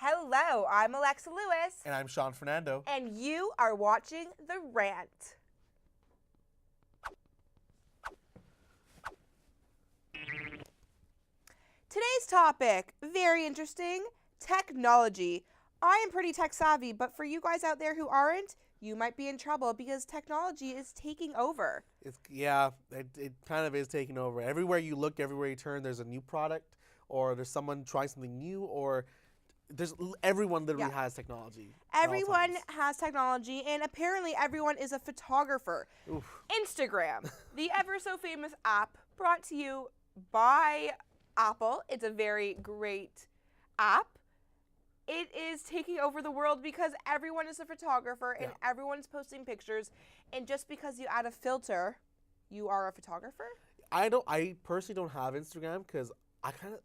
Hello, I'm Alexa Lewis. And I'm Sean Fernando. And you are watching The Rant. Today's topic, very interesting, technology. I am pretty tech savvy, but for you guys out there who aren't, you might be in trouble because technology is taking over. It kind of is taking over. Everywhere you look, everywhere you turn, there's a new product, or there's someone trying something new, or everyone literally has technology. Everyone has technology, and apparently everyone is a photographer. Oof. Instagram, the ever so famous app brought to you by Apple. It's a very great app. It is taking over the world because everyone is a photographer and everyone's posting pictures. And just because you add a filter, you are a photographer? I personally don't have Instagram because I think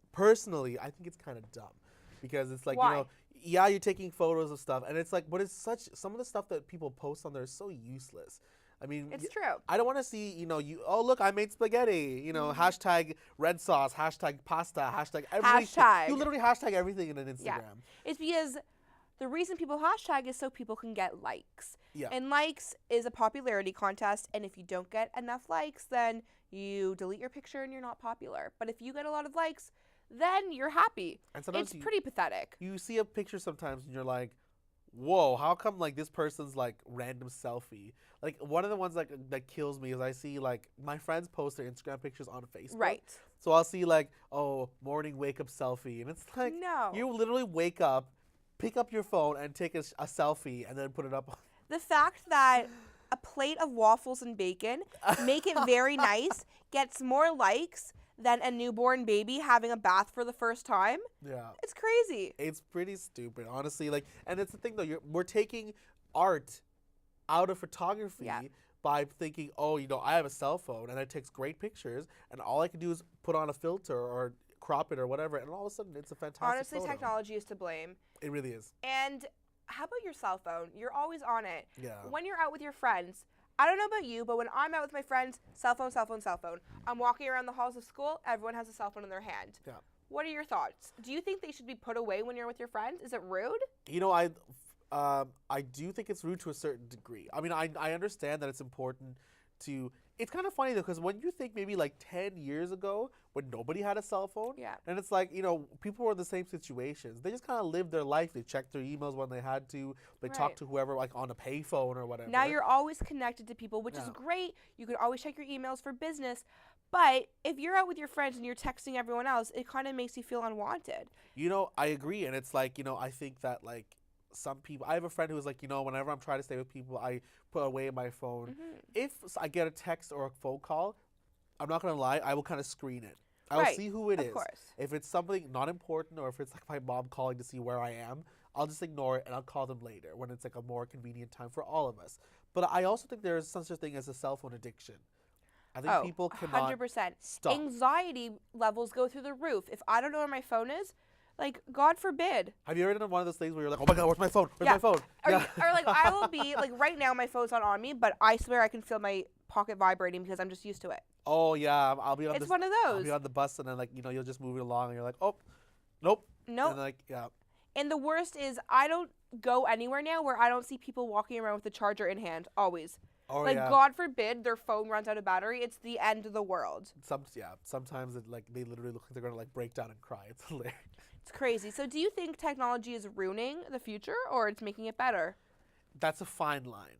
it's kind of dumb. Because it's like, Why? you're taking photos of stuff, and it's like, but it's some of the stuff that people post on there is so useless. I mean, it's true. I don't want to see, oh, look, I made spaghetti, hashtag red sauce, hashtag pasta, hashtag everything. Hashtag. You literally hashtag everything in an Instagram. Yeah. It's because the reason people hashtag is so people can get likes. Yeah. And likes is a popularity contest, and if you don't get enough likes, then you delete your picture and you're not popular. But if you get a lot of likes, then you're happy. And sometimes it's pretty pathetic. You see a picture sometimes and you're like, whoa, how come like this person's like random selfie? Like one of the ones that kills me is I see like my friends post their Instagram pictures on Facebook. Right. So I'll see like, oh, morning wake up selfie. And it's like, no. You literally wake up, pick up your phone and take a selfie and then put it up. The fact that a plate of waffles and bacon, make it very nice, gets more likes than a newborn baby having a bath for the first time. Yeah. It's crazy. It's pretty stupid, honestly. And it's the thing though, we're taking art out of photography by thinking, oh, I have a cell phone and it takes great pictures and all I can do is put on a filter or crop it or whatever, and all of a sudden it's a fantastic Honestly, photo. Technology is to blame. It really is. And how about your cell phone? You're always on it. Yeah. When you're out with your friends, I don't know about you, but when I'm out with my friends, cell phone, cell phone, cell phone. I'm walking around the halls of school, everyone has a cell phone in their hand. Yeah. What are your thoughts? Do you think they should be put away when you're with your friends? Is it rude? I do think it's rude to a certain degree. I mean, I understand that it's important to. It's kind of funny though, because when you think maybe like 10 years ago, when nobody had a cell phone, and it's like, people were in the same situations. They just kind of lived their life. They checked their emails when they had to. They talked to whoever, like on a payphone or whatever. Now you're always connected to people, which is great. You can always check your emails for business. But if you're out with your friends and you're texting everyone else, it kind of makes you feel unwanted. I agree. And it's like, I think that like, some people, I have a friend who's like, whenever I'm trying to stay with people, I put away my phone. Mm-hmm. If I get a text or a phone call, I'm not going to lie, I will kind of screen it. I'll see who it is. Of course. If it's something not important or if it's like my mom calling to see where I am, I'll just ignore it and I'll call them later when it's like a more convenient time for all of us. But I also think there is such a thing as a cell phone addiction. I think people cannot 100%. stop. Anxiety levels go through the roof. If I don't know where my phone is, like, God forbid. Have you ever done one of those things where you're like, oh my God, where's my phone? Where's my phone? Or like, I will be, like, right now my phone's not on me, but I swear I can feel my pocket vibrating because I'm just used to it. Oh, yeah. I'll be on It's one of those. I'll be on the bus and then, like, you'll just move it along and you're like, oh, nope. Nope. And like, yeah. And the worst is I don't go anywhere now where I don't see people walking around with the charger in hand, always. Oh, like, God forbid their phone runs out of battery. It's the end of the world. Sometimes they literally look like they're going to, like, break down and cry. It's hilarious. It's crazy. So do you think technology is ruining the future or it's making it better? That's a fine line.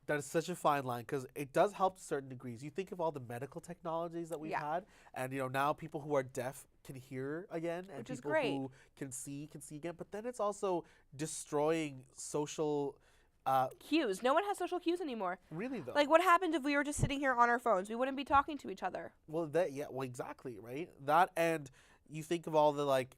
That is such a fine line because it does help to certain degrees. You think of all the medical technologies that we've had, and now people who are deaf can hear again, and which is people great. who can see again. But then it's also destroying social cues. No one has social cues anymore. Really though. Like, what happened if we were just sitting here on our phones? We wouldn't be talking to each other. Well, exactly, right? That, and you think of all the like.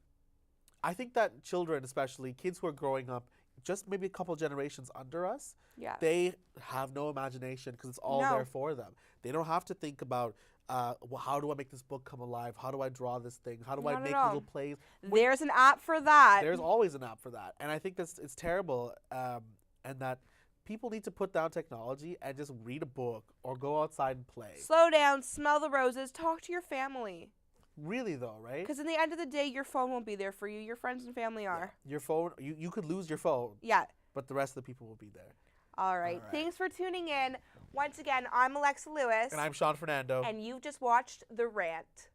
I think that children, especially kids who are growing up, just maybe a couple generations under us, they have no imagination because it's all there for them. They don't have to think about, how do I make this book come alive? How do I draw this thing? How do I make little plays? There's an app for that. There's always an app for that. And I think it's terrible, and that people need to put down technology and just read a book or go outside and play. Slow down, smell the roses, talk to your family. Really though, right? Because in the end of the day, your phone won't be there for you. Your friends and family are. Yeah. Your phone, you could lose your phone. Yeah. But the rest of the people will be there. All right. Thanks for tuning in. Once again, I'm Alexa Lewis. And I'm Sean Fernando. And you've just watched The Rant.